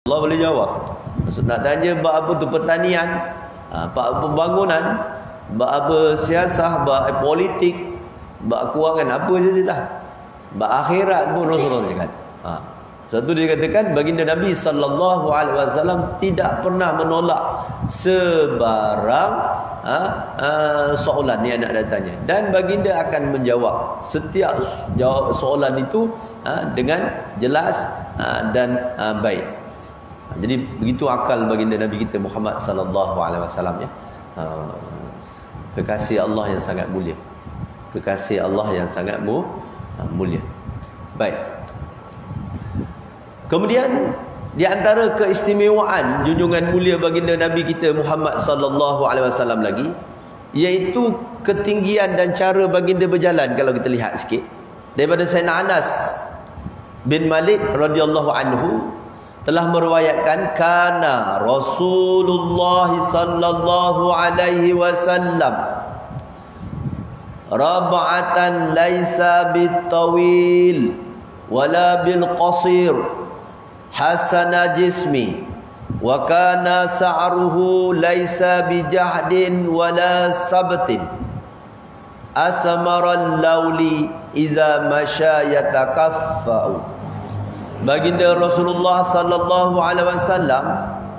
Allah boleh jawab. Maksud nak tanya bab apa tu pertanian, bab pembangunan, bab apa siasah, bab politik, bab kewangan, apa saja dah. Bab akhirat pun Rasulullah cakap. Satu dia katakan baginda Nabi sallallahu alaihi wasallam tidak pernah menolak sebarang soalan yang nak datanya, dan baginda akan menjawab setiap soalan itu dengan jelas dan baik. Jadi begitu akal baginda Nabi kita Muhammad sallallahu alaihi wasallam ya. Kekasih Allah yang sangat mulia. Kekasih Allah yang sangat mulia. Baik. Kemudian di antara keistimewaan junjungan mulia baginda Nabi kita Muhammad sallallahu alaihi wasallam lagi, iaitu ketinggian dan cara baginda berjalan. Kalau kita lihat sikit daripada Sayyidina Anas bin Malik radhiyallahu anhu telah meriwayatkan, kana Rasulullah sallallahu alaihi wasallam rab'atan laisa bitawil wala bil qasir hasana jismi wa kana sa'ruhu laisa bijahdin wala sabtin asmaral lauli iza masya yatakaffa'u. Baginda Rasulullah sallallahu alaihi wasallam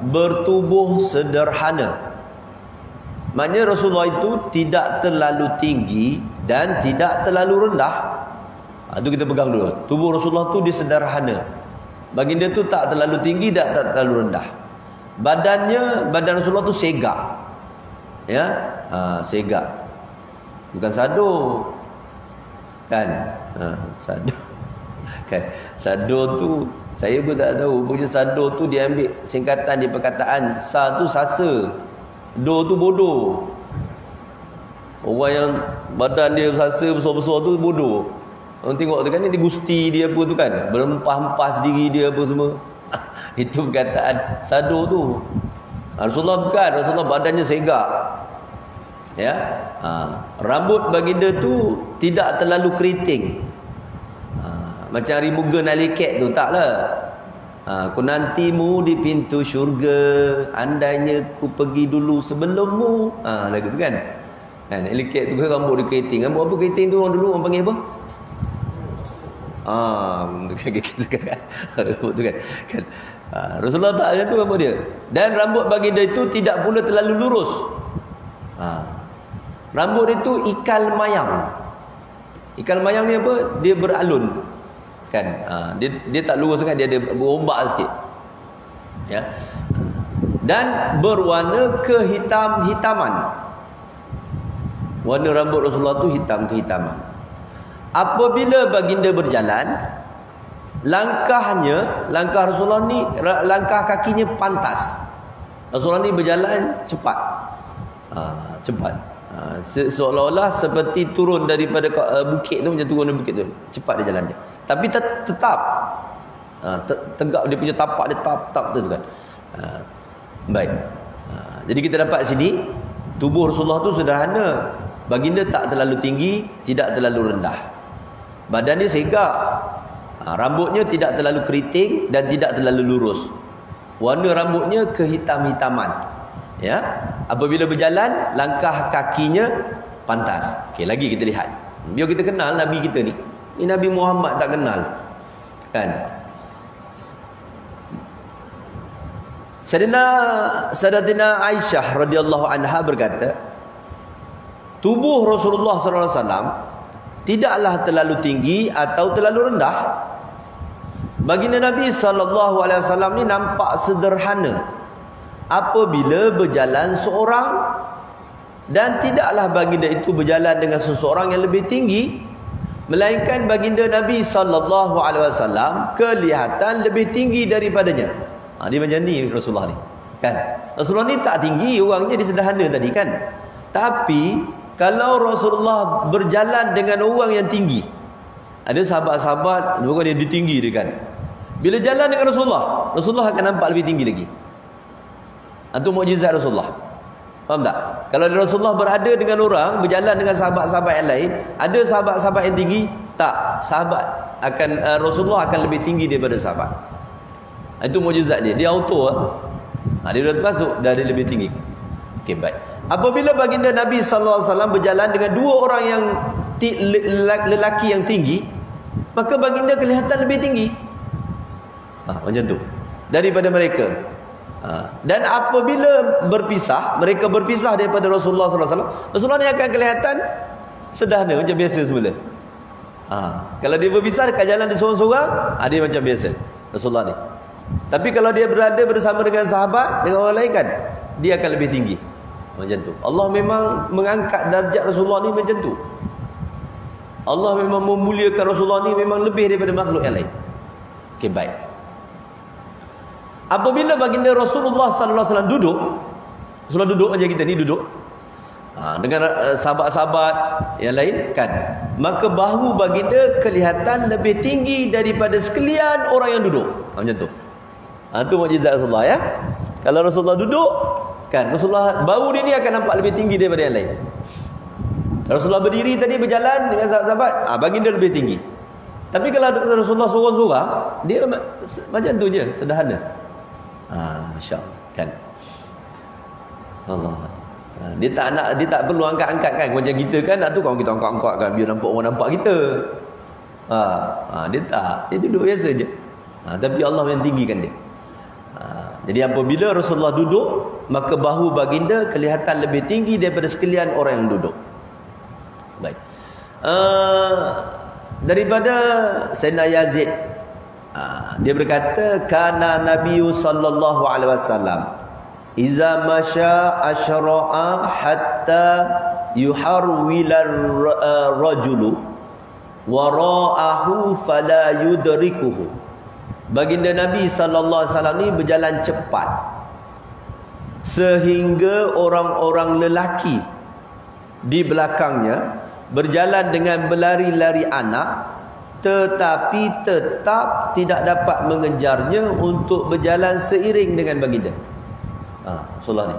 bertubuh sederhana. Maknanya Rasulullah itu tidak terlalu tinggi dan tidak terlalu rendah. Itu kita pegang dulu. Tubuh Rasulullah itu dia sederhana. Baginda itu tak terlalu tinggi dan tak terlalu rendah. Badan Rasulullah itu segak. Ya, segak. Bukan sado. Kan? Sado. Kan, sado tu saya pun tak tahu. Punya sado tu dia ambil singkatan di perkataan sa tu sasa, do tu bodoh. Orang yang badan dia sasa besar-besar tu bodoh. Orang tengok tu kan, dia gusti dia apa tu kan, berempah-empah diri dia apa semua. Itu perkataan sado tu. Rasulullah bukan, Rasulullah badannya segak. Ya. Rambut baginda tu tidak terlalu keriting. Macam rimuga naliket tu, taklah. Ku nantimu di pintu syurga, andainya ku pergi dulu sebelummu. Lagu tu kan. Kan naliket tu kan rambut dia keriting. Rambut apa keriting tu orang dulu orang panggil apa? Rambut tu kan. Rasulullah tak macam tu rambut dia. Dan rambut baginda itu tidak pula terlalu lurus. Rambut itu ikal mayang. Ikal mayang ni apa? Dia beralun. Kan, dia tak lurus sangat, dia ada berombak sikit. Ya. Dan berwarna kehitam-hitaman. Warna rambut Rasulullah tu hitam kehitaman. Apabila baginda berjalan, langkah Rasulullah ni, langkah kakinya pantas. Rasulullah ni berjalan cepat. Cepat. Seolah-olah seperti turun daripada bukit tu, macam turun dari bukit tu. Cepat dia jalan je. Tapi tetap tegak, dia punya tapak dia tetap tu kan. Baik. Jadi kita dapat sini tubuh Rasulullah tu sederhana. Baginda tak terlalu tinggi, tidak terlalu rendah. Badan dia segak. Rambutnya tidak terlalu keriting dan tidak terlalu lurus. Warna rambutnya kehitam-hitaman. Ya. Apabila berjalan, langkah kakinya pantas. Okey, lagi kita lihat. Biar kita kenal Nabi kita ni. Ini Nabi Muhammad tak kenal. Kan? Sayyidatina Aisyah radhiyallahu anha berkata, tubuh Rasulullah sallallahu alaihi wasallam tidaklah terlalu tinggi atau terlalu rendah. Baginda Nabi sallallahu alaihi wasallam ni nampak sederhana apabila berjalan seorang, dan tidaklah baginda itu berjalan dengan seseorang yang lebih tinggi, melainkan baginda Nabi sallallahu alaihi wasallam kelihatan lebih tinggi daripadanya. Dia macam ni Rasulullah ni. Kan? Rasulullah ni tak tinggi, orangnya dia sederhana tadi kan. Tapi kalau Rasulullah berjalan dengan orang yang tinggi, ada sahabat-sahabat bukan dia tinggi dia kan. Bila jalan dengan Rasulullah akan nampak lebih tinggi lagi. Itu mukjizat Rasulullah. Faham tak? Kalau Rasulullah berada dengan orang, berjalan dengan sahabat-sahabat yang lain, ada sahabat-sahabat yang tinggi, tak, sahabat akan Rasulullah akan lebih tinggi daripada sahabat. Itu mukjizat dia. Dia auto. Dia dah masuk, dah ada lebih tinggi. Okey, baik. Apabila baginda Nabi sallallahu alaihi wasallam berjalan dengan dua orang yang lelaki yang tinggi, maka baginda kelihatan lebih tinggi. Macam tu daripada mereka. Dan apabila mereka berpisah daripada Rasulullah sallallahu alaihi wasallam, Rasulullah ni akan kelihatan sederhana macam biasa semula. Kalau dia berpisah dekat jalan dia seorang-seorang, dia macam biasa Rasulullah ni. Tapi kalau dia berada bersama dengan sahabat, dengan orang lain kan, dia akan lebih tinggi. Macam tu. Allah memang mengangkat darjat Rasulullah ni macam tu. Allah memang memuliakan Rasulullah ni memang lebih daripada makhluk yang lain. Okey, baik. Apabila baginda Rasulullah sallallahu alaihi wasallam duduk, Rasulullah duduk macam kita ni duduk. Dengan sahabat-sahabat yang lain kan, maka bahu baginda kelihatan lebih tinggi daripada sekalian orang yang duduk. Macam tu. Itu mukjizat Rasulullah ya. Kalau Rasulullah duduk kan, Rasulullah bahu dia ni akan nampak lebih tinggi daripada yang lain. Rasulullah berdiri tadi berjalan dengan sahabat-sahabat, baginda lebih tinggi. Tapi kalau Rasulullah seorang-seorang, dia macam tu je, sederhana. Masya-Allah kan. Allah. Dia tak perlu angkat-angkat kan. Macam kita kan nak tu kalau kita angkat-angkat kan biar nampak orang nampak kita. Dia tak. Dia duduk biasa je. Tapi Allah yang tinggikan dia. Jadi apabila Rasulullah duduk, maka bahu baginda kelihatan lebih tinggi daripada sekalian orang yang duduk. Baik. Daripada Sayyidina Yazid, dia berkata, kana Nabiyu sallallahu alaihi wasallam iza masya asyra'a hatta yuharwilar rajulu wara'ahu fala yudrikuhu. Baginda Nabi sallallahu alaihi wasallam ni berjalan cepat sehingga orang-orang lelaki di belakangnya berjalan dengan berlari-lari anak, tetapi tetap tidak dapat mengejarnya untuk berjalan seiring dengan baginda. Rasulullah ni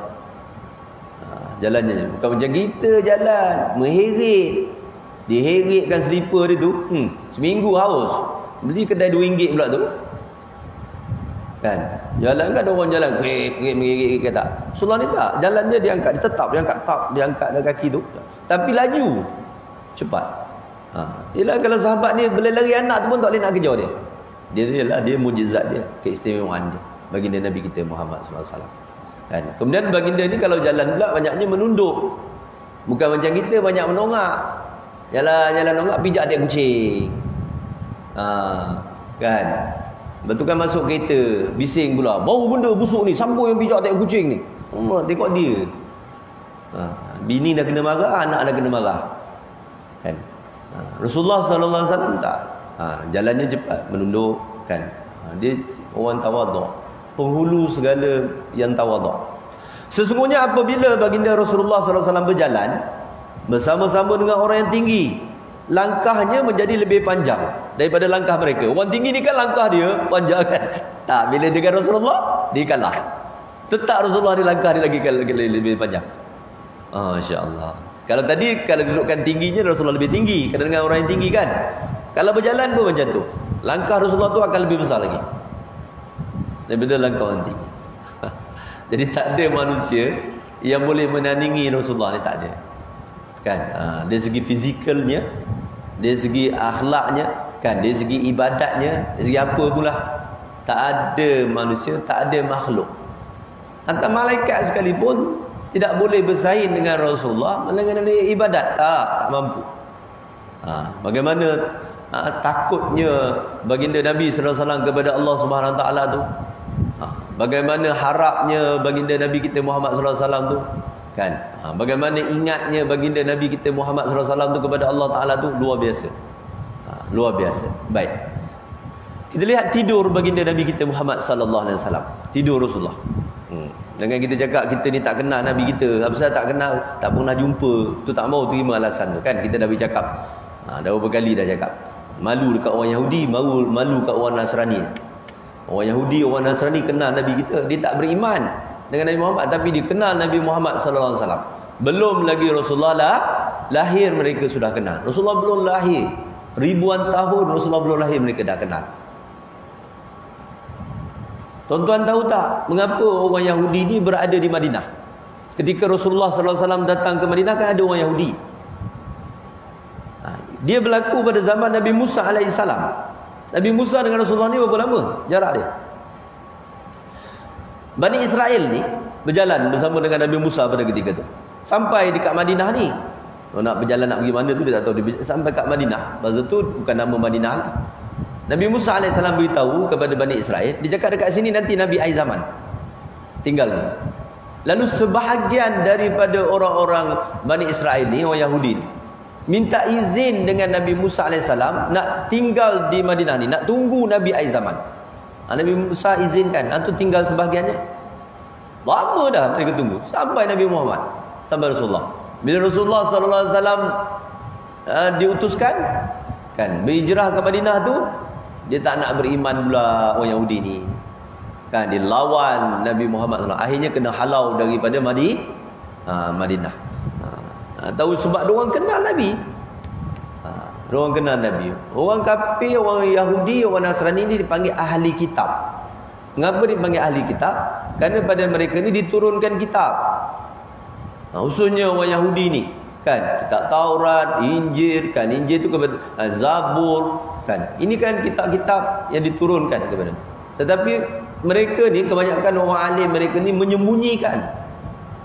jalannya bukan macam kita jalan mengheret. Diheretkan selipar dia tu, seminggu haus. Beli kedai RM2 pula tu. Kan? Jalan kan ada orang jalan mengheret ke tak? Rasulullah ni tak, jalannya dia angkat, dia tetap dia angkat kaki tu. Tapi laju, cepat. Yelah kalau sahabat ni berlari anak tu pun tak boleh nak kejar dia. Dia mukjizat dia, keistimewaan dia. Baginda Nabi kita Muhammad sallallahu alaihi wasallam. Kan? Kemudian baginda ni kalau jalan pula banyaknya menunduk. Bukan macam kita banyak menongak. Jalan nongak pijak tiap kucing. Kan? Lepas tu kan masuk kereta, bising pula. Bau benda busuk ni, siapa yang pijak tiap kucing ni? Tengok dia. Bini dah kena marah, anak dah kena marah. Kan? Rasulullah sallallahu alaihi wasallam tak. Jalannya cepat, menunduk kan. Dia orang tawaduk. Penghulu segala yang tawaduk. Sesungguhnya apabila baginda Rasulullah sallallahu alaihi wasallam berjalan bersama-sama dengan orang yang tinggi, langkahnya menjadi lebih panjang daripada langkah mereka. Orang tinggi ni kan langkah dia panjang kan. Tak, bila dengan Rasulullah dia kalah. Tetap Rasulullah ni langkah dia lagi lebih panjang. Masya-Allah. Kalau dudukan tingginya Rasulullah lebih tinggi kerana dengan orang yang tinggi kan. Kalau berjalan pun macam tu. Langkah Rasulullah tu akan lebih besar lagi daripada langkah orang tinggi. Jadi tak ada manusia yang boleh menandingi Rasulullah ni, tak ada. Kan? Dari segi fizikalnya, dari segi akhlaknya, kan, dari segi ibadatnya, dari segi apa pula, tak ada manusia, tak ada makhluk. Hantar malaikat sekalipun tidak boleh bersaing dengan Rasulullah mengenai ibadat. Tak mampu. Bagaimana takutnya baginda Nabi sallallahu alaihi wasallam kepada Allah Subhanahu wa taala tu. Bagaimana harapnya baginda Nabi kita Muhammad sallallahu alaihi wasallam tu, kan? Bagaimana ingatnya baginda Nabi kita Muhammad sallallahu alaihi wasallam tu kepada Allah taala tu luar biasa. Luar biasa. Baik. Kita lihat tidur baginda Nabi kita Muhammad sallallahu alaihi wasallam. Tidur Rasulullah. Jangan kita cakap kita ni tak kenal Nabi kita. Apa tak kenal, tak pernah jumpa, tu tak mau terima alasan tu kan. Kita dah bercakap. Dah beberapa kali dah cakap. Malu dekat orang Yahudi, malu dekat orang Nasrani. Orang Yahudi, orang Nasrani kenal Nabi kita, dia tak beriman dengan Nabi Muhammad, tapi dia kenal Nabi Muhammad sallallahu alaihi wasallam. Belum lagi Rasulullah lahir mereka sudah kenal. Rasulullah belum lahir, ribuan tahun Rasulullah belum lahir mereka dah kenal. Tuan-tuan tahu tak mengapa orang Yahudi ni berada di Madinah? Ketika Rasulullah SAW datang ke Madinah, kan ada orang Yahudi. Dia berlaku pada zaman Nabi Musa AS. Nabi Musa dengan Rasulullah ni berapa lama jarak dia? Bani Israel ni berjalan bersama dengan Nabi Musa pada ketika tu. Sampai dekat Madinah ni. Kalau nak berjalan nak pergi mana tu dia tak tahu. Dia sampai kat Madinah. Lepas tu bukan nama Madinah lah. Nabi Musa AS beritahu kepada Bani Israel, dia cakap dekat sini nanti Nabi akhir zaman tinggal ni. Lalu sebahagian daripada orang-orang Bani Israel ni, orang Yahudi ni, minta izin dengan Nabi Musa AS nak tinggal di Madinah ni, nak tunggu Nabi akhir zaman. Nabi Musa izinkan, tu tinggal sebahagiannya. Lama dah mereka tunggu sampai Nabi Muhammad, sampai Rasulullah. Bila Rasulullah SAW diutuskan kan berhijrah ke Madinah tu, dia tak nak beriman pula orang Yahudi ni. Kan dia lawan Nabi Muhammad SAW. Akhirnya kena halau daripada Madinah. Tahu sebab diorang kenal Nabi. Diorang kenal Nabi. Orang kafir, orang Yahudi, orang Nasrani ni dipanggil ahli kitab. Mengapa dipanggil ahli kitab? Kerana pada mereka ni diturunkan kitab. Khususnya orang Yahudi ni, kan, kitab Taurat, Injil, kan, Injil tu kepada Zabur, kan. Ini kan kitab-kitab yang diturunkan kepada. Tetapi mereka ni, kebanyakan orang alim mereka ni menyembunyikan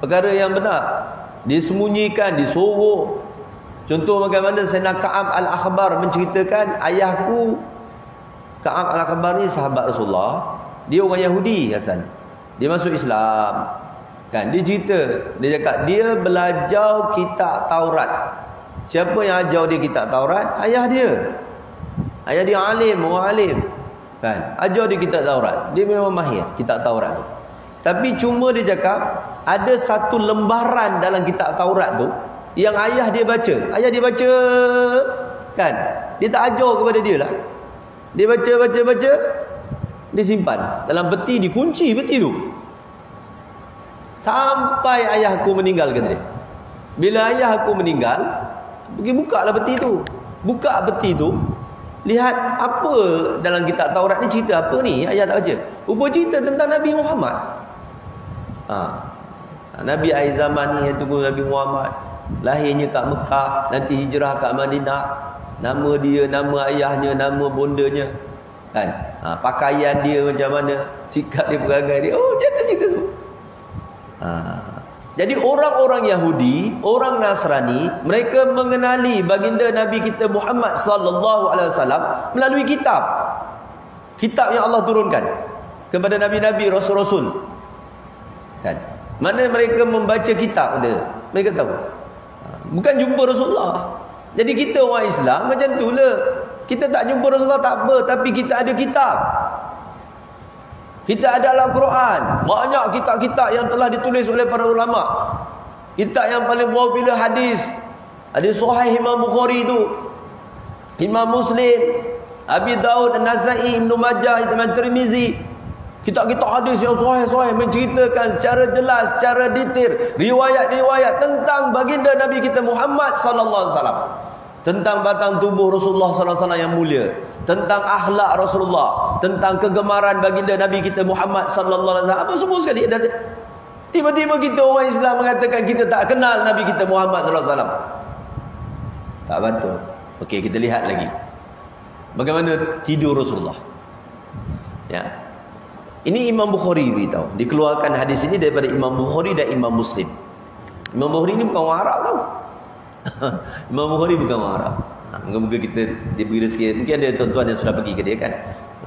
perkara yang benar. Disembunyikan, disorok. Contoh bagaimana Sayyidina Ka'ab Al-Akhbar menceritakan, ayahku Ka'ab Al-Akhbar ni sahabat Rasulullah. Dia orang Yahudi asal. Dia masuk Islam. Kan, dia cerita, dia cakap dia belajar kitab Taurat. Siapa yang ajar dia kitab Taurat? Ayah dia. Ayah dia alim, orang alim. Kan, ajar dia kitab Taurat. Dia memang mahir kitab Taurat tu. Tapi cuma dia cakap ada satu lembaran dalam kitab Taurat tu yang ayah dia baca. Ayah dia baca, kan, dia tak ajar kepada dia lah. Dia baca, dia simpan dalam peti, dikunci peti tu sampai ayahku meninggal, kata dia. Bila ayahku meninggal, pergi buka lah peti tu. Buka peti tu, lihat apa dalam kitab Taurat ni, cerita apa ni, ayah tak baca. Rupa cerita tentang Nabi Muhammad. Nabi akhir zaman ni yang tunggu Nabi Muhammad, lahirnya kat Mekah, nanti hijrah kat Madinah, nama dia, nama ayahnya, nama bondanya, kan, pakaian dia macam mana, sikap dia, perangai dia, cerita-cerita semua. Jadi orang-orang Yahudi, orang Nasrani, mereka mengenali baginda Nabi kita Muhammad sallallahu alaihi wasallam melalui kitab yang Allah turunkan kepada nabi-nabi, rasul-rasul. Kan? Mana mereka membaca kitab dia, mereka tahu. Bukan jumpa Rasulullah. Jadi kita orang Islam macam itulah. Kita tak jumpa Rasulullah tak apa, tapi kita ada kitab. Kita ada Al-Quran. Banyak kitab-kitab yang telah ditulis oleh para ulama. Kitab yang paling popular hadis. Hadis Sahih Imam Bukhari tu, Imam Muslim, Abi Daud, An-Nasai, Ibnu Majah, Imam Tirmizi. Kitab-kitab hadis yang sahih-sahih menceritakan secara jelas, secara detail riwayat-riwayat tentang baginda Nabi kita Muhammad sallallahu alaihi wasallam. Tentang batang tubuh Rasulullah sallallahu alaihi wasallam yang mulia, tentang akhlak Rasulullah, tentang kegemaran baginda Nabi kita Muhammad sallallahu alaihi wasallam. Apa semua sekali. Tiba-tiba kita orang Islam mengatakan kita tak kenal Nabi kita Muhammad sallallahu alaihi wasallam. Tak betul. Okey, kita lihat lagi. Bagaimana tidur Rasulullah. Ya. Ini Imam Bukhari beritahu. Dikeluarkan hadis ini daripada Imam Bukhari dan Imam Muslim. Imam Bukhari ni bukan orang Arab tau. Imam Bukhari bukan orang Arab. Moga-moga kita diberi rezeki. Mungkin ada tuan-tuan yang sudah pergi ke dia, kan,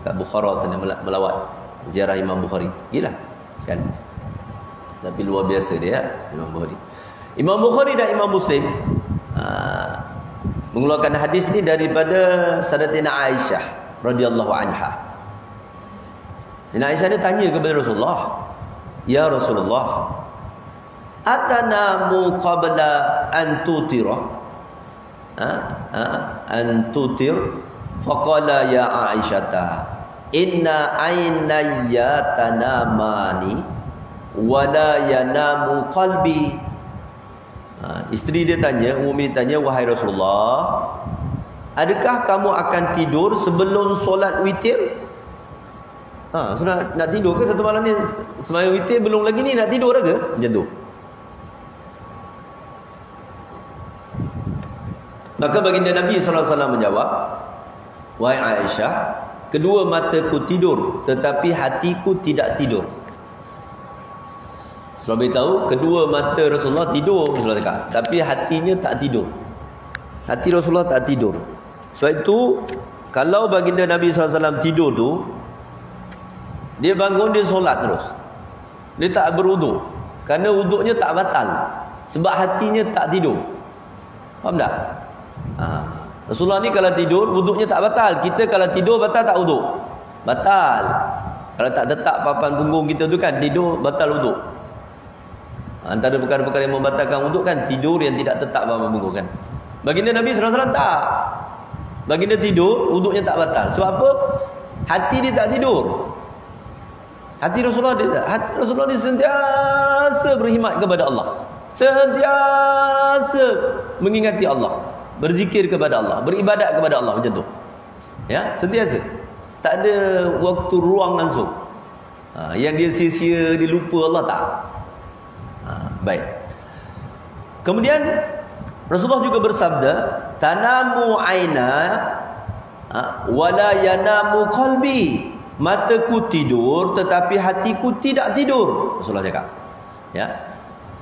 kat Bukhara sana melawat ziarah Imam Bukhari. Gila, kan. Tapi luar biasa dia, Imam Bukhari. Imam Bukhari dan Imam Muslim mengeluarkan hadis ni daripada Sayyidatina Aisyah radhiyallahu anha. Dan Aisyah dia tanya kepada Rasulullah, "Ya Rasulullah, atanamu qabla an tutira?" An tutir. Faqala ya Aisyata, "Inna aynayya tanamani wa la yanamu qalbi." Isteri dia tanya, Ummi tanya, "Wahai Rasulullah, adakah kamu akan tidur sebelum solat witir?" Sudah nak tidur ke satu malam ni sembahyang witir belum lagi ni nak tidur dah ke? Macam tu. Maka baginda Nabi SAW menjawab, wahai Aisyah, kedua mataku tidur tetapi hatiku tidak tidur. Rasulullah beritahu kedua mata Rasulullah tidur, Rasulullah cakap, tapi hatinya tak tidur. Hati Rasulullah tak tidur. Sebab itu kalau baginda Nabi SAW tidur tu, dia bangun, dia solat terus. Dia tak berwuduk. Kerana wuduknya tak batal. Sebab hatinya tak tidur. Faham tak? Rasulullah ni kalau tidur, wuduknya tak batal. Kita kalau tidur, batal tak wuduk? Batal. Kalau tak letak papan punggung kita tu kan, tidur, batal wuduk. Antara perkara-perkara yang membatalkan wuduk kan, tidur yang tidak tetap papan punggung kan. Baginda Nabi SAW tak. Baginda tidur, wuduknya tak batal. Sebab apa? Hati dia tak tidur. Hati Rasulullah ni sentiasa berkhidmat kepada Allah. Sentiasa mengingati Allah, berzikir kepada Allah, beribadat kepada Allah, macam tu. Ya, sentiasa. Tak ada waktu ruang langsung. Yang dia sia-sia, dia lupa Allah, tak. Baik. Kemudian Rasulullah juga bersabda, tanamu aina wala yanamu qalbi. Mataku tidur tetapi hatiku tidak tidur, Rasulullah cakap. Ya.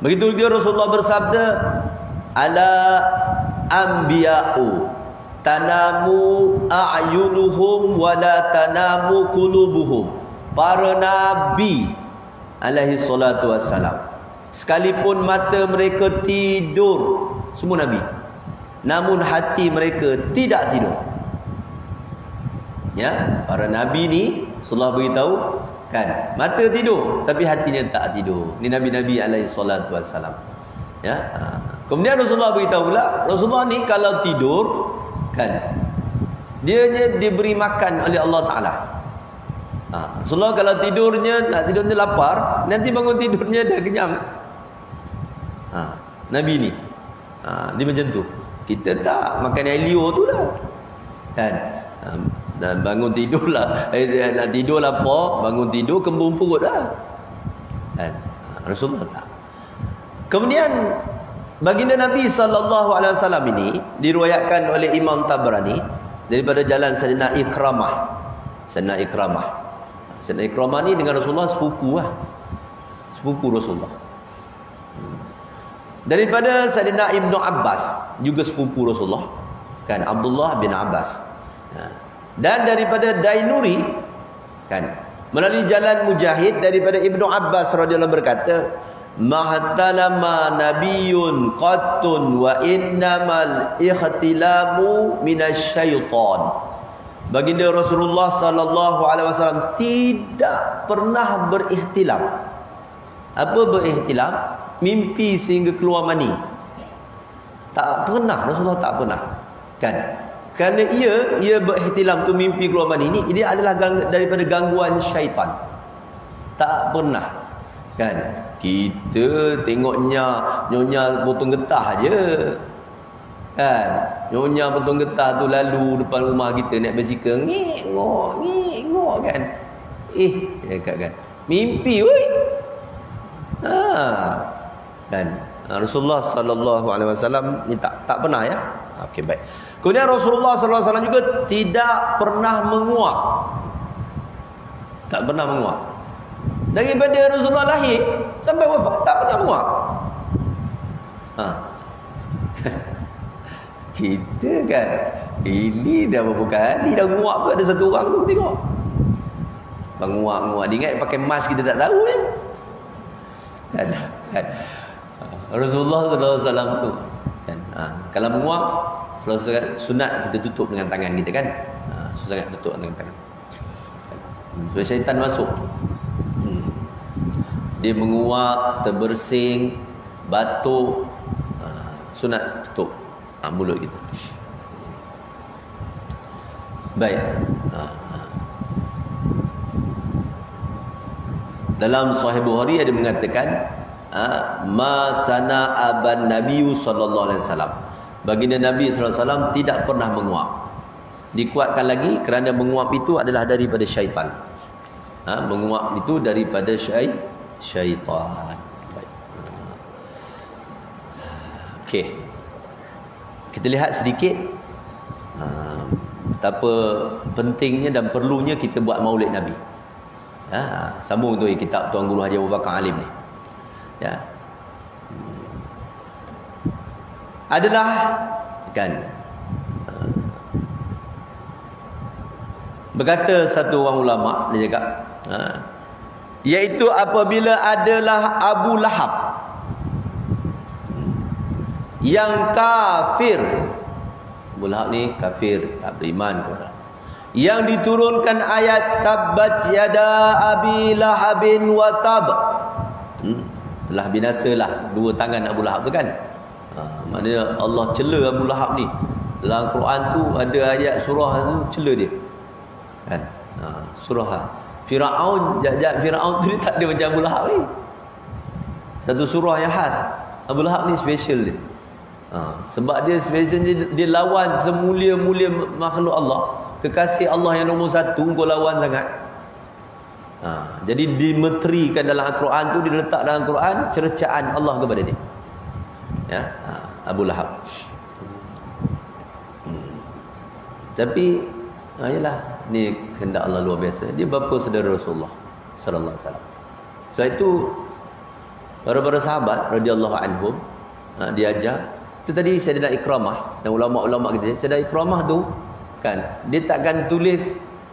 Begitu juga Rasulullah bersabda, ala anbiya'u tanamu a'yunuhum wala tanamu qulubuhum. Para nabi alaihi salatu wassalam, sekalipun mata mereka tidur, semua nabi, namun hati mereka tidak tidur. Ya, para nabi ni Rasulullah beritahu kan, mata tidur tapi hatinya tak tidur. Ni nabi-nabi alaihi salatu wassalam. Ya. Kemudian Rasulullah beritahu pula, Rasulullah ni kalau tidur kan, dia diberi makan oleh Allah Taala. Rasulullah kalau tidurnya, nak tidurnya lapar, nanti bangun tidurnya dah kenyang. Nabi ni dia macam tu. Kita tak makan air liur tu lah kan. Dan bangun tidur lah, nak tidur lapar, bangun tidur kembung perut lah kan. Rasulullah tak. Kemudian baginda Nabi SAW ini diriwayatkan oleh Imam Tabrani daripada jalan Sayyidina Ikramah. Sayyidina Ikramah ni dengan Rasulullah sepupu lah, sepupu Rasulullah. Daripada Sayyidina Ibnu Abbas, juga sepupu Rasulullah kan, Abdullah bin Abbas. Dan daripada Dainuri kan, melalui jalan Mujahid daripada Ibnu Abbas radhiyallahu berkata, mahtalama nabiyyun qattun wa innamal ikhtilamu minasyaitan. Baginda Rasulullah sallallahu alaihi wasallam tidak pernah berihtilam. Apa berihtilam? Mimpi sehingga keluar mani. Tak pernah, Rasulullah tak pernah kan. Kerana ia berihtilam tu, mimpi keluar mani ni, dia adalah daripada gangguan syaitan. Tak pernah kan. Kita tengoknya nyonya potong getah je kan. Nyonya potong getah tu lalu depan rumah kita naik basikal, ngik-ngok kan. Dekat kan. Mimpi weh. Kan. Rasulullah sallallahu alaihi wasallam ni tak pernah ya. Okey, baik. Kemudian Rasulullah sallallahu alaihi wasallam juga tidak pernah menguap. Tak pernah menguap. Daripada Rasulullah lahir sampai wafat tak pernah menguap. Kita kan, ini dah berapa kali dah menguap tu, ada satu orang tu tengok. Menguap-nguap, dia ingat pakai mask kita tak tahu kan. Rasulullah sallallahu alaihi wasallam tu kan, kalau menguap selalu sunat kita tutup dengan tangan kita kan. Sunat tutup dengan tangan. So syaitan masuk. Dia menguap, terbersing, batuk, sunat tutup mulut kita. Baik. Dalam Sahih Bukhari ada mengatakan, ma sana aban Nabi sallallahu alaihi wasallam. Baginda Nabi sallallahu alaihi wasallam tidak pernah menguap. Dikuatkan lagi kerana menguap itu adalah daripada syaitan. Menguap itu daripada syaitan. Okey. Kita lihat sedikit betapa pentingnya dan perlunya kita buat maulid Nabi. Sambung tu kitab Tuan Guru Haji Abu Bakar Alim ni. Ya. Adalah kan berkata satu orang ulama, dia cakap iaitu apabila adalah Abu Lahab yang kafir. Abu Lahab ni kafir, tak beriman kepada, yang diturunkan ayat tabbat yada abi lahabin wa tab. Telah binasalah dua tangan Abu Lahab tu kan. Maknanya Allah cela Abu Lahab ni. Dalam Quran tu ada ayat surah tu cela dia. Kan? Surah Firaun, Firaun tu dia tak ada macam Abu Lahab ni. Satu surah yang khas. Abu Lahab ni special dia. Sebab dia special, dia lawan semulia-mulia makhluk Allah. Kekasih Allah yang nombor satu, kau lawan sangat. Jadi dimeterikan dalam Al-Quran tu, diletak dalam Al-Quran cercaan Allah kepada dia. Ya, Abu Lahab. Tapi yalah, ni kehendak Allah luar biasa. Dia bapa saudara Rasulullah sallallahu alaihi wasallam. Sebab itu para sahabat radhiyallahu anhum diajar. Itu tadi Sayyidina Ikramah dan ulama-ulama kita. Sayyidina Ikramah tu kan, dia takkan tulis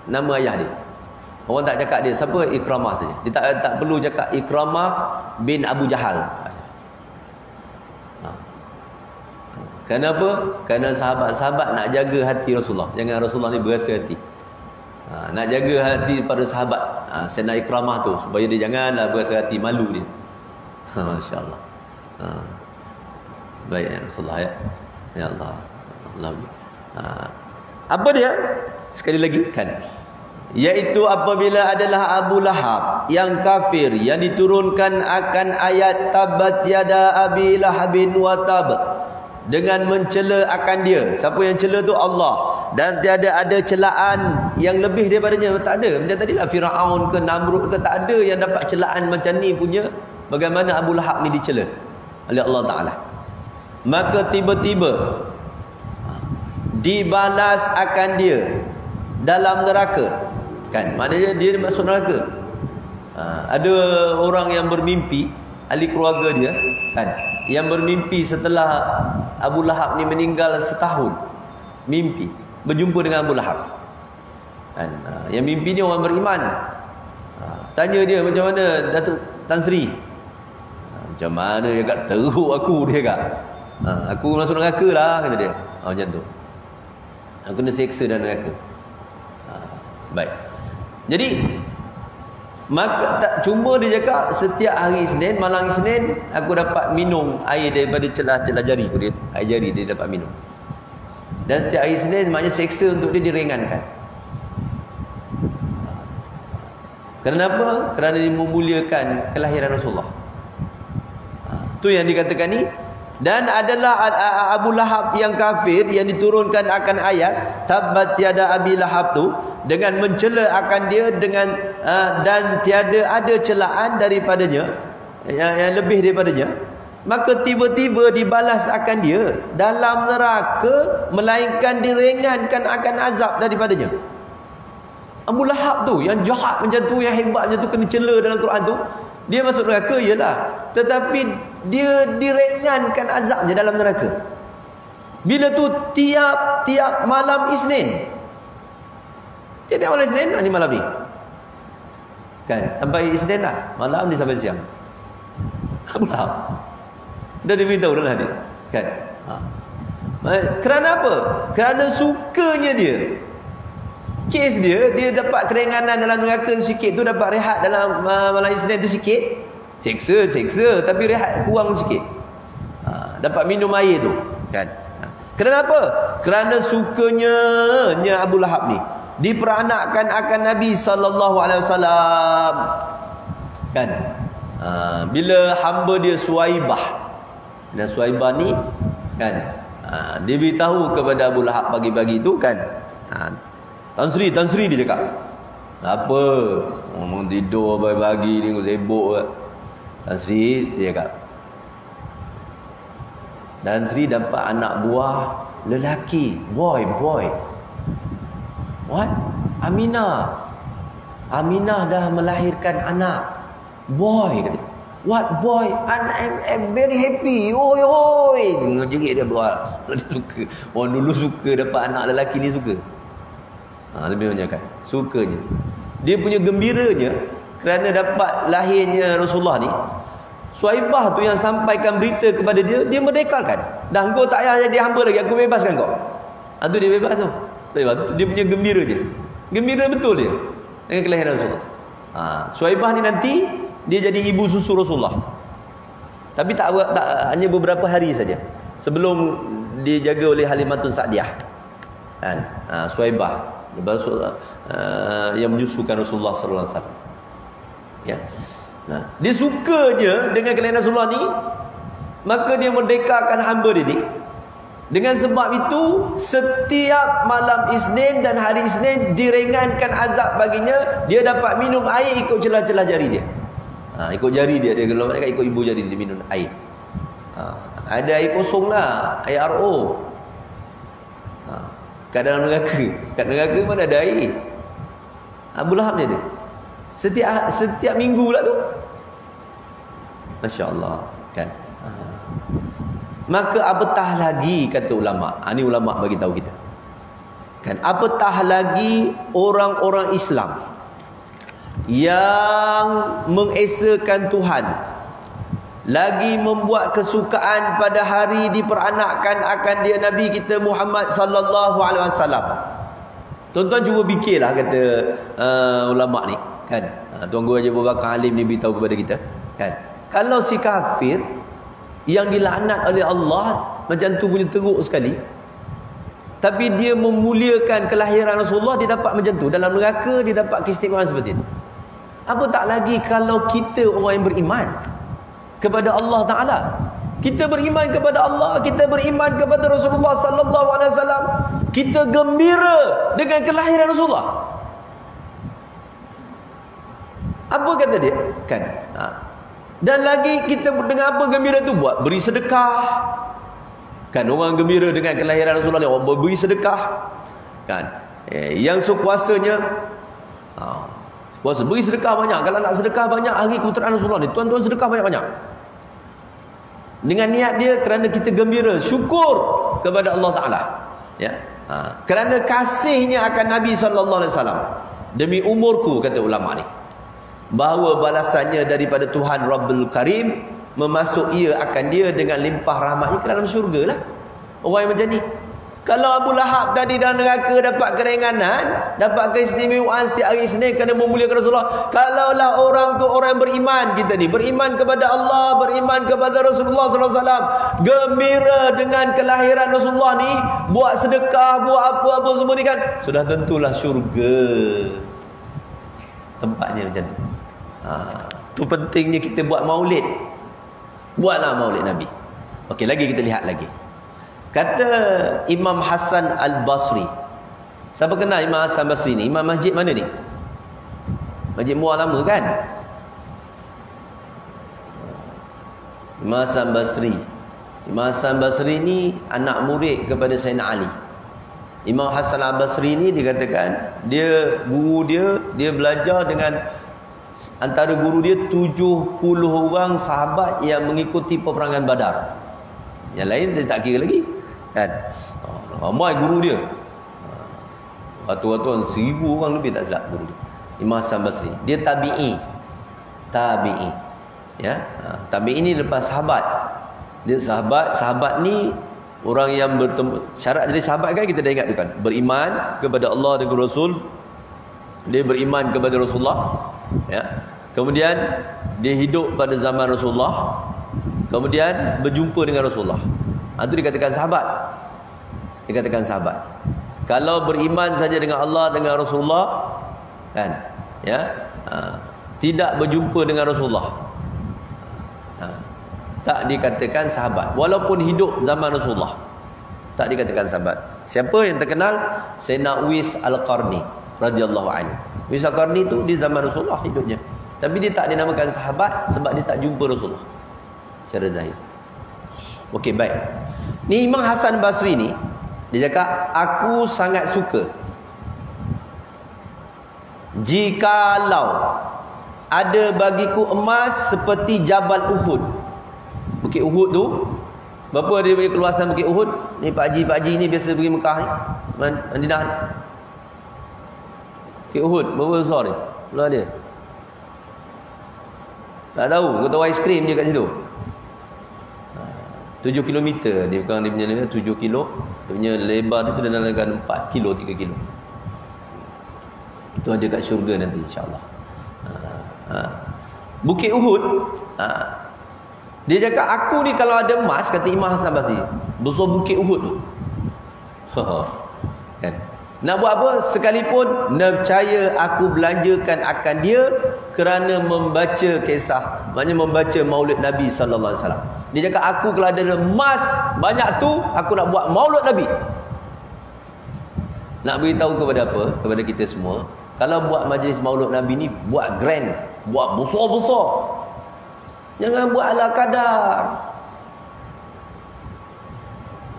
nama ayah dia. Orang tak cakap dia siapa, Ikramah saja. Dia tak perlu cakap Ikramah bin Abu Jahal. Kenapa? Kerana sahabat-sahabat nak jaga hati Rasulullah. Jangan Rasulullah ni berasa hati. Nak jaga hati pada sahabat. Sayyidina Ikramah tu supaya dia janganlah berasa hati, malu dia. Masya-Allah. Baik ya Rasulullah ya. Ya Allah. Allah. Apa dia? Sekali lagi kan. Iaitu apabila adalah Abu Lahab yang kafir, yang diturunkan akan ayat tabat yada abi lahabin wa tab, dengan mencela akan dia. Siapa yang cela tu? Allah. Dan tiada ada celaan yang lebih daripadanya. Tak ada. Macam tadilah Firaun ke Namrud ke, tak ada yang dapat celaan macam ni punya. Bagaimana Abu Lahab ni dicela oleh Allah Ta'ala. Maka tiba-tiba dibalas akan dia dalam neraka. Kan? Maknanya dia masuk neraka. Ada orang yang bermimpi, ahli keluarga dia kan, yang bermimpi setelah Abu Lahab ni meninggal setahun, mimpi berjumpa dengan Abu Lahab kan. Yang mimpi ni orang beriman. Tanya dia, macam mana Datuk Tan Sri? Macam mana dia kat, teruk aku, dia kat, aku masuk neraka lah, kata dia. Macam tu, aku kena seksa dalam neraka. Baik. Jadi maka cuma dia cakap setiap hari Isnin, malam Isnin aku dapat minum air daripada celah-celah jari aku, dia air jari dia dapat minum. Dan setiap hari Isnin maknanya seksa untuk dia diringankan. Kenapa? Kerana dia memuliakan kelahiran Rasulullah. Tu yang dikatakan ni. Dan adalah Abu Lahab yang kafir, yang diturunkan akan ayat tabbat yada abi lahab tu, dengan mencela akan dia dengan dan tiada ada celaan daripadanya yang lebih daripadanya. Maka tiba-tiba dibalas akan dia dalam neraka, melainkan diringankan akan azab daripadanya. Abu Lahab tu yang jahat macam tu, yang hebat macam tu, kena cela dalam Quran tu, dia masuk neraka iyalah, tetapi dia diringankan azabnya dalam neraka. Bila tu? Tiap malam Isnin. Tiap malam Isnin, ni malam ni kan, sampai Isnin lah, malam ni sampai siang. Abu Lahab dah diberitahu dah dia kan. Kerana apa? Kerana sukanya dia, kes dia dapat keringanan dalam neraka sikit tu, dapat rehat dalam malam Isnin tu sikit, seksa tapi rehat kurang sikit, dapat minum air tu kan. Kerana apa? Kerana sukanya Abu Lahab ni diperanakkan akan Nabi sallallahu alaihi wasallam kan. Bila hamba dia Suwaibah, dan Suwaibah ni kan, dia beritahu kepada Abu Lahab pagi-pagi tu kan, Tan Sri dia cakap apa? Ngomong tidur pagi-pagi ni, sibuk ke. Dan Sri, dia cakap. Dan Sri dapat anak buah lelaki. Boy. What? Aminah dah melahirkan anak. Boy. What boy? I'm very happy. Oi. Jerit dia buat. Dia suka. Orang dulu suka dapat anak lelaki ni suka. Lebih banyak kan. Sukanya. Dia punya gembiranya kerana dapat lahirnya Rasulullah ni. Suhaibah tu yang sampaikan berita kepada dia, dia merdekakan. Dah kau tak payah jadi hamba lagi, aku bebaskan kau. Tu dia bebas tu. Dia punya gembira je. Gembira betul dia dengan kelahiran Rasulullah. Suhaibah ni nanti dia jadi ibu susu Rasulullah. Tapi tak hanya beberapa hari saja sebelum dijaga oleh Halimatun Sa'diyah. Kan? Suhaibah yang menyusukan Rasulullah sallallahu alaihi wasallam. Ya. Nah, dia suka je dengan kelahiran Rasulullah ni, maka dia merdekakan hamba dia ni. Dengan sebab itu, setiap malam Isnin dan hari Isnin diringankan azab baginya, dia dapat minum air ikut celah-celah jari dia. Ikut jari dia kalau mereka ikut ibu jari dia minum air. Ada air kosong lah, air RO. Kat dalam neraka. Kat neraka mana ada air? Abu Lahab ni ada. Setiap minggu pula tu. Masya Allah. Kan? Maka apatah lagi, kata ulama'. Ni ulama' bagi tahu kita. Kan? Apatah lagi orang-orang Islam yang mengesakan Tuhan, lagi membuat kesukaan pada hari diperanakkan akan dia Nabi kita Muhammad sallallahu alaihi wasallam. Tuan-tuan cuba fikirlah, kata ulama' ni, kan. Tuan Guru Haji Abu Bakar Alim ni beritahu kepada kita, kan. Kalau si kafir yang dilaknat oleh Allah macam tu punya teruk sekali, tapi dia memuliakan kelahiran Rasulullah, dia dapat macam tu. Dalam neraka dia dapat keistimewaan seperti itu. Apa tak lagi kalau kita orang yang beriman kepada Allah Ta'ala. Kita beriman kepada Allah, kita beriman kepada Rasulullah sallallahu alaihi wasallam, kita gembira dengan kelahiran Rasulullah. Apa kata dia? Kan? Dan lagi kita dengan apa gembira tu? Buat beri sedekah. Kan, orang gembira dengan kelahiran Rasulullah ni, orang beri sedekah. Kan? Yang sekuasanya puasa, beri sedekah banyak. Kalau nak sedekah banyak hari keuteraan Rasulullah ni, tuan-tuan sedekah banyak-banyak. Dengan niat dia kerana kita gembira, syukur kepada Allah Ta'ala. Ya. Kerana kasihnya akan Nabi sallallahu alaihi wasallam. Demi umurku, kata ulama ni, bahawa balasannya daripada Tuhan Rabbul Karim memasuk ia akan dia dengan limpah rahmatnya ke dalam syurga lah. Orang yang macam ni. Kalau Abu Lahab tadi dalam neraka dapat keringanan, dapat keistimewaan setiap hari Isnin kerana memuliakan Rasulullah. Kalaulah orang tu orang yang beriman, kita ni beriman kepada Allah, beriman kepada Rasulullah sallallahu alaihi wasallam, gembira dengan kelahiran Rasulullah ni, buat sedekah, buat apa-apa semua ni, kan, sudah tentulah syurga tempatnya macam tu. Tu pentingnya kita buat maulid. Buatlah maulid Nabi. Okey, lagi kita lihat lagi. Kata Imam Hasan Al-Basri. Siapa kenal Imam Hasan Basri ni? Imam masjid mana ni? Masjid Muar lama, kan? Imam Hasan Basri. Imam Hasan Basri ni anak murid kepada Sayyidina Ali. Imam Hasan Al-Basri ni dikatakan dia guru dia belajar dengan antara guru dia 70 orang sahabat yang mengikuti peperangan Badar. Yang lain dia tak kira lagi, kan. Ramai guru dia. Ratus-ratus, 1000 orang lebih tak silap guru dia. Imam Hasan Basri. Dia tabi'i. Ya. Tabi'i ni lepas sahabat. Dia sahabat ni orang yang bertemu. Syarat jadi sahabat kan kita dah ingat tu, kan. Beriman kepada Allah dan Rasul. Dia beriman kepada Rasulullah, ya. Kemudian dia hidup pada zaman Rasulullah. Kemudian berjumpa dengan Rasulullah. Itu dikatakan sahabat. Dikatakan sahabat. Kalau beriman saja dengan Allah, dengan Rasulullah, kan, ya, tidak berjumpa dengan Rasulullah, tak dikatakan sahabat. Walaupun hidup zaman Rasulullah, tak dikatakan sahabat. Siapa yang terkenal? Sayyidina Uwais Al-Qarni radhiyallahu anhu. Isa Qarni tu di zaman Rasulullah hidupnya. Tapi dia tak dinamakan sahabat sebab dia tak jumpa Rasulullah secara zahir. Okey, baik. Ni Imam Hasan Basri ni, dia cakap, aku sangat suka jikalau ada bagiku emas seperti Jabal Uhud. Bukit Uhud tu, berapa dia punya keluasan Bukit Uhud? Ni Pak Haji ni biasa pergi Mekah ni, Madinah ni. Bukit Uhud, berapa besar ni? Belah dia. Tak tahu, kau tahu aiskrim je kat situ. 7 kilometer dia bukan dia punya 7 kilo. Dia punya lebar dia tu dalam 4 kilo 3 kilo. Itu ada kat syurga nanti insya-Allah. Bukit Uhud, dia cakap aku ni kalau ada emas, kata Imam Hasan Basri, besar Bukit Uhud tu. Kan? Nak buat apa? Sekalipun nescaya aku belanjakan akan dia kerana membaca kisah, maknanya membaca maulid Nabi sallallahu alaihi wasallam. Dia cakap aku kalau ada emas banyak tu, aku nak buat maulid Nabi. Nak beritahu kepada apa? Kepada kita semua, kalau buat majlis maulid Nabi ni, buat grand, buat besar-besar. Jangan buat ala kadar.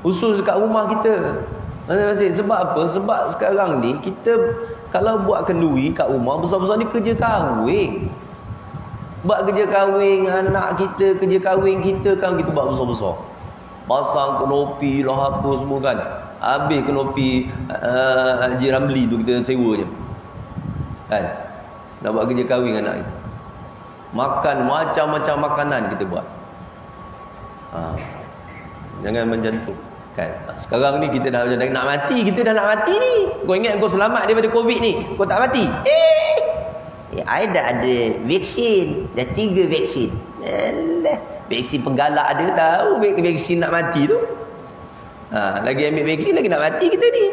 Khusus dekat rumah kita. Sebab apa? Sebab sekarang ni kita kalau buat kenduri kat rumah besar-besar ni kerja kahwin. Buat kerja kahwin anak kita, kerja kahwin kita kan kita buat besar-besar. Pasang kenopi lah apa semua kan. Habis kenopi Haji Ramli tu kita sewa je. Kan? Nak buat kerja kahwin anak kita. Makan macam-macam makanan kita buat. Jangan macam tu. Kan? Sekarang ni kita dah nak mati, kita dah nak mati ni. Kau ingat kau selamat daripada Covid ni, kau tak mati. I dah ada vaksin, dah 3 vaksin. Vaksin penggalak ada tahu, vaksin nak mati tu. Lagi ambil vaksin lagi nak mati kita ni.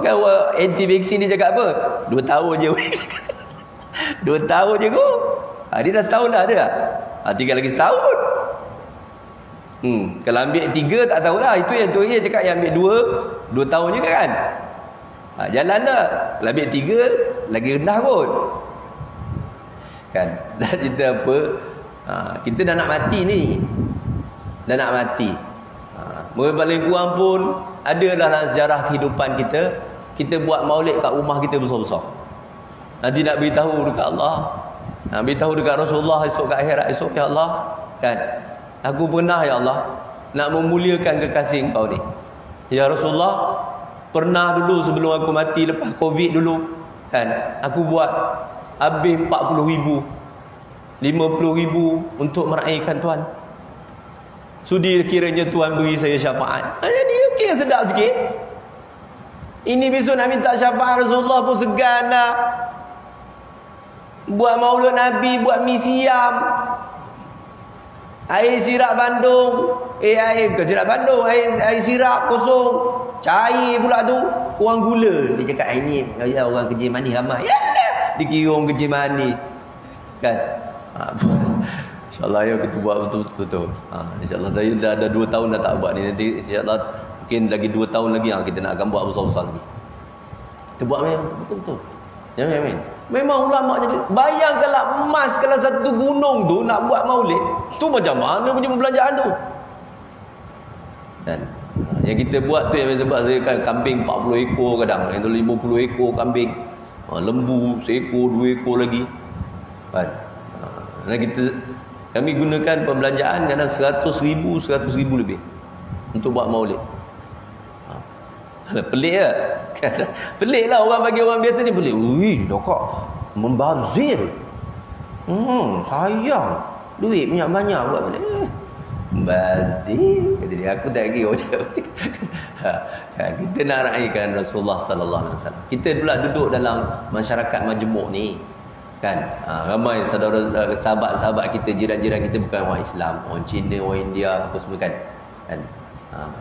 Kan anti vaksin dia cakap apa? 2 tahun je. 2 tahun je kau. Dia dah setahun dah ada. Tinggal lagi setahun. Kalau ambil 3 tak tahulah. Itu yang tu dia cakap yang ambil 2 tahun juga kan. Jalan dah. Kalau ambil 3 lagi rendah kot. Kan? Dan kita apa? Kita dah nak mati ni. Dah nak mati. Paling kurang pun ada dalam sejarah kehidupan kita, kita buat maulid kat rumah kita besar-besar. Nanti nak beritahu dekat Allah, nak beritahu dekat Rasulullah esok kat akhirat esok, ya Allah, kan? Aku pernah ya Allah nak memuliakan kekasih engkau ni. Ya Rasulullah, pernah dulu sebelum aku mati lepas Covid dulu, kan? Aku buat habis 40,000, 50,000 untuk meraihkan Tuhan. Sudi kiranya Tuhan beri saya syafaat. Jadi okey, sedap sikit. Ini besok nak minta syafaat Rasulullah pun segan dah. Buat maulid Nabi, buat mi siam. Air sirap Bandung. Air ke sirap Bandung, air sirap kosong. Cair pula tu, kurang gula. Dia cakap ini ya orang kerja manis ramai. Yalah, dikira orang kerja manis. Kan? InsyaAllah ya kita buat betul-betul tu. InsyaAllah saya dah ada 2 tahun dah tak buat ni. Nanti insyaAllah mungkin lagi 2 tahun lagi kita nak akan buat besar-besar lagi. Kita buat memang betul-betul. Ya, amin. Memang ulama jadi bayangkanlah emas kalau satu gunung tu nak buat maulid, tu macam mana punya perbelanjaan tu. Dan yang kita buat tu yang sebab saya kan kambing 40 ekor kadang, yang tu 50 ekor kambing. Lembu seekor, 2 ekor lagi. Kan? Dan kami gunakan pembelanjaan kadang 100,000 lebih untuk buat maulid. Pelik ke? Pelik lah orang bagi orang biasa ni pelik. Ui, dokak membazir. Sayang. Duit banyak-banyak buat balik. Membazir. Kata dia, aku tak kira. Kita nak raikan Rasulullah sallallahu alaihi wasallam. Kita pula duduk dalam masyarakat majmuk ni. Kan? Ramai saudara sahabat-sahabat kita, jiran-jiran kita bukan orang Islam, orang Cina, orang India, apa semua kan.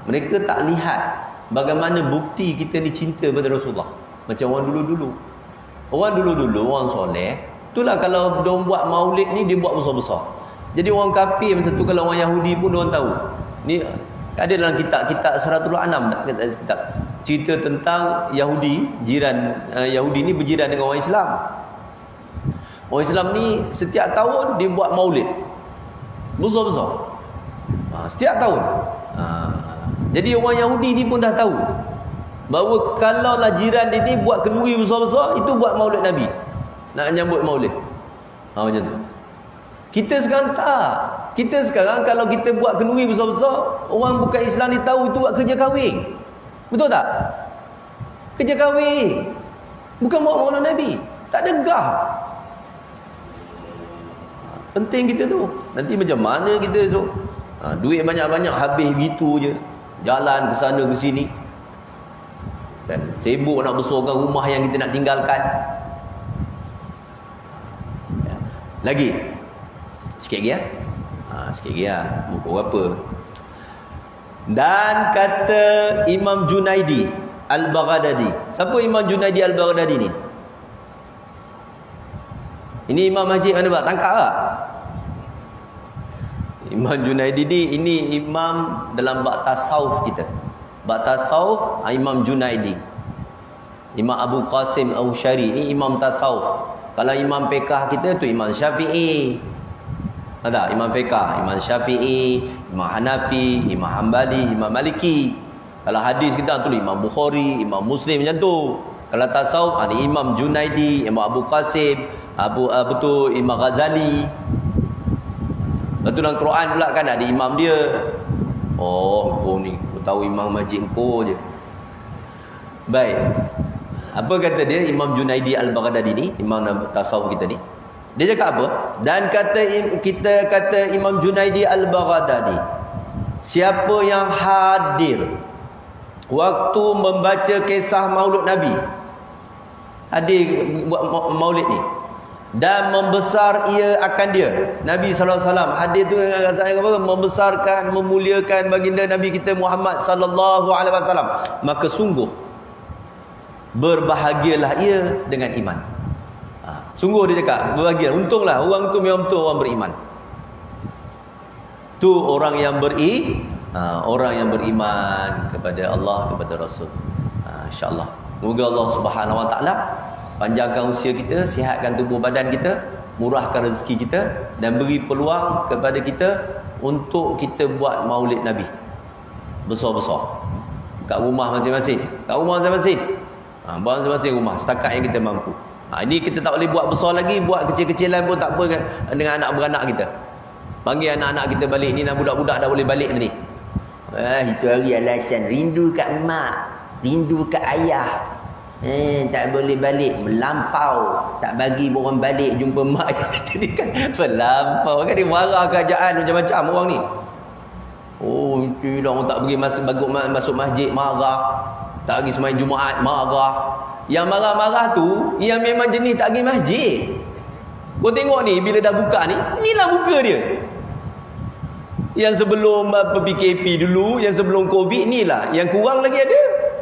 Mereka tak lihat bagaimana bukti kita ni cinta pada Rasulullah. Macam orang dulu-dulu. Orang dulu-dulu, orang soleh, itulah kalau dia buat maulid ni, dia buat besar-besar. Jadi orang kafir macam tu, kalau orang Yahudi pun dia tahu. Ni ada dalam kitab-kitab Suratul Anam tak? Kitab cerita tentang Yahudi, jiran Yahudi ni berjiran dengan orang Islam. Orang Islam ni setiap tahun dia buat maulid besar-besar. Setiap tahun. Jadi orang Yahudi ni pun dah tahu bahawa kalaulah jiran dia ni buat kenduri besar-besar, itu buat maulid Nabi, nak menyambut maulid. Macam tu. Kita sekarang tak. Kita sekarang kalau kita buat kenduri besar-besar, orang bukan Islam ni tahu itu buat kerja kahwin. Betul tak? Kerja kahwin. Bukan buat maulid Nabi. Tak ada gah. Penting kita tu. Nanti macam mana kita esok? Duit banyak-banyak habis begitu je. Jalan ke sana ke sini. Dan sibuk nak besarkan rumah yang kita nak tinggalkan. Lagi. Sikit lagi ya. Sikit lagi ya. Buku apa? Dan kata Imam Junaidi Al-Baghdadi. Siapa Imam Junaidi Al-Baghdadi ni? Ini imam masjid mana buat? Tangkap tak? Imam Junaidi ini imam dalam bab tasawuf kita. Bab tasawuf, Imam Junaidi. Imam Abu Qasim Al-Syari ni imam tasawuf. Kalau imam fiqh kita tu Imam Syafi'i. Ada imam fiqh, Imam Syafi'i, Imam Hanafi, Imam Hanbali, Imam Maliki. Kalau hadis kita tu Imam Bukhari, Imam Muslim macam tu. Kalau tasawuf ada Imam Junaidi, Imam Abu Qasim, Imam Ghazali. Lepas tu dalam Quran pula kan ada imam dia. Oh, kau ni kau tahu imam masjid kau je. Baik. Apa kata dia Imam Junaidi Al-Baghdadi ni, imam tasawuf kita ni? Dia cakap apa? Dan kata Imam Junaidi Al-Baghdadi, siapa yang hadir waktu membaca kisah Maulud Nabi, hadir buat maulid ni, dan membesar ia akan dia, Nabi SAW hadir tu dengan apa? Membesarkan, memuliakan baginda Nabi kita Muhammad SAW, maka sungguh berbahagialah ia dengan iman. Sungguh dia cakap berbahagia, untunglah orang tu memang betul orang beriman. Tu orang yang orang yang beriman kepada Allah, kepada Rasul. InsyaAllah. Semoga Allah Subhanahu Wa Taala panjangkan usia kita, sihatkan tubuh badan kita, murahkan rezeki kita, dan beri peluang kepada kita untuk kita buat maulid Nabi besar-besar kat rumah masing-masing. Kat rumah masing-masing. Buat masing-masing rumah setakat yang kita mampu. Ini kita tak boleh buat besar lagi, buat kecil-kecilan pun tak apa dengan anak beranak kita. Panggil anak-anak kita balik ni, budak-budak dah boleh balik ni. Itu hari alasan rindu kat mak, rindu kat ayah. Tak boleh balik, melampau, tak bagi orang balik jumpa mak. Tadi kan melampau kan, dia marah kerajaan macam-macam orang ni. Oh, itu dah orang tak bagi masuk masjid, marah. Tak bagi sembahyang Jumaat, marah. Yang marah-marah tu yang memang jenis tak pergi masjid. Kau tengok ni, bila dah buka ni, inilah muka dia. Yang sebelum PKP dulu, yang sebelum Covid ni lah. Yang kurang lagi ada.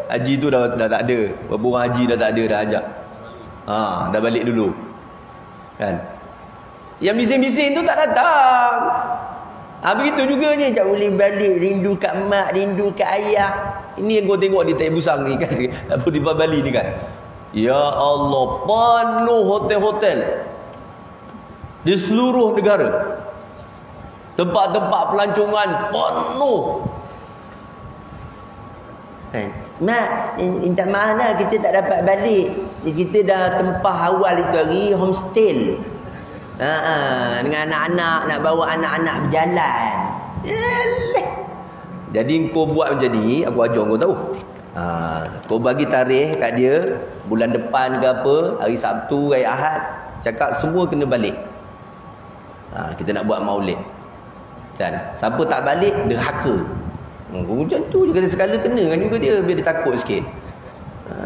Haji tu dah tak ada. Berapa orang haji dah tak ada, dah ajak. Dah balik dulu. Kan? Yang bising-bising tu tak datang. Begitu juga ni, tak boleh balik, rindu kat mak, rindu kat ayah. Ini yang kau tengok di Tai Busang ni kan, di Bali ni kan. Ya Allah, penuh hotel-hotel di seluruh negara. Tempat-tempat pelancongan penuh. Mak, minta maaf lah, kita tak dapat balik. Kita dah tempah awal itu hari homestay. Dengan anak-anak, nak bawa anak-anak berjalan. Jadi kau buat macam ni, aku ajar kau tahu. Kau bagi tarikh kat dia, bulan depan ke apa, hari Sabtu, hari Ahad, cakap semua kena balik. Kita nak buat maulid. Dan siapa tak balik, derhaka. Macam tu juga sekali kena kan juga dia, biar dia takut sikit.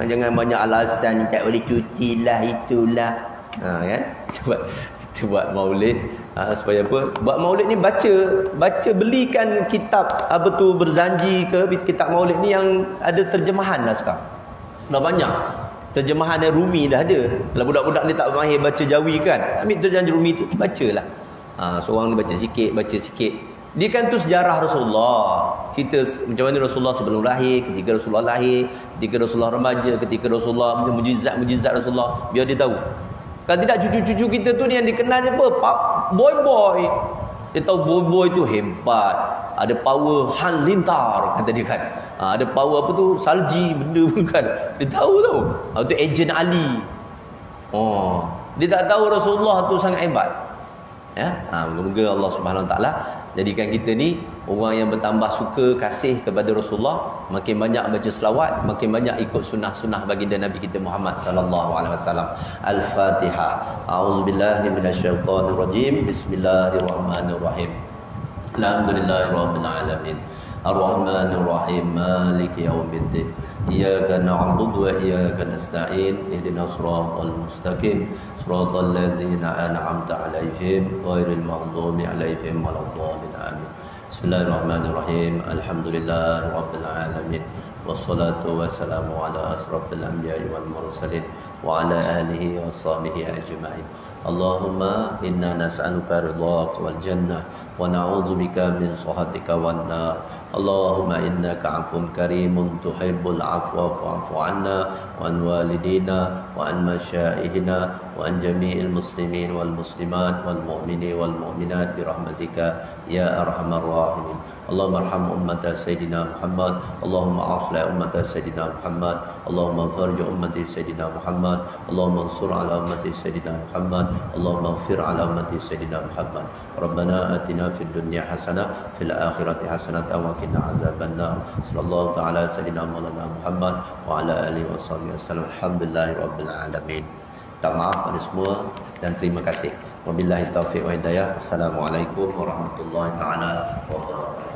Jangan banyak alasan, tak boleh cuti lah, itulah. Kan? Kita buat maulid. Supaya apa? Buat maulid ni baca belikan kitab apa tu Berzanji ke, kitab maulid ni yang ada terjemahan dah sekarang. Dah banyak. Terjemahan yang Rumi dah ada. Kalau budak-budak ni tak mahir baca Jawi kan, ambil terjemahan Rumi tu, bacalah. Seorang ni baca sikit. Dia kan tu sejarah Rasulullah. Cerita macam mana Rasulullah sebelum lahir, ketika Rasulullah lahir, ketika Rasulullah remaja, ketika Rasulullah, mujizat-mujizat Rasulullah, biar dia tahu. Kalau tidak, cucu-cucu kita tu ni yang dikenalnya apa? Boy-boy. Dia tahu boy-boy tu hebat. Ada power halilintar, kata dia kan. Ada power apa tu? Salji, benda pun kan. Dia tahu tau. Itu ejen Ali. Dia tak tahu Rasulullah tu sangat hebat. Ya, moga-moga Allah Subhanahu Wa Taala jadikan kita ni orang yang bertambah suka kasih kepada Rasulullah, makin banyak baca selawat, makin banyak ikut sunnah-sunnah baginda Nabi kita Muhammad sallallahu alaihi wasallam. Al-Fatihah. A'udzubillahi minasyaitonir rajim. Bismillahirrahmanirrahim. Alhamdulillahirabbil alamin. Ar-Rahmanir Rahim. Maliki yaumiddin. Iyyaka na'budu wa iyyaka nasta'in. Ihdinas siratal mustaqim. Siratal ladzina an'amta 'alaihim ghairil maghdubi 'alaihim waladdallin. Amin. Bismillahirrahmanirrahim. Alhamdulillahirabbil alamin. Wassalatu wassalamu ala asrafil anbiya'i wal mursalin wa ala alihi washabihi ajma'in. Allahumma inna nas'aluka ridhaka wal jannah wa na'udzubika min sakhatika wan nar. Allahumma innaka 'afuwun karimun tuhibbul 'afwa fa'fu 'anna wa an walidina wa an masyayikhina wa an jami'il muslimin wal muslimat wal mu'minin wal mu'minat bi rahmatika ya arhamar rahimin. Allahumma arham ummata Sayyidina Muhammad. Allahumma aslih ummata Sayyidina Muhammad. Allahumma farj ummati Sayyidina Muhammad. Allahumma ansur ala ummati Sayyidina Muhammad. Allahumma ighfir ala ummati Sayyidina Muhammad. Rabbana atina fid dunya hasanah fil akhirati hasanah wa qina azabannar. Sallallahu ta'ala Sayyidina Maulana Muhammad wa ala alihi wasallam. Alhamdulillahirabbil alamin. Tak maaf pada semua dan terima kasih. Wabillahi taufiq wa hidayah. Assalamualaikum warahmatullahi taala wabarakatuh.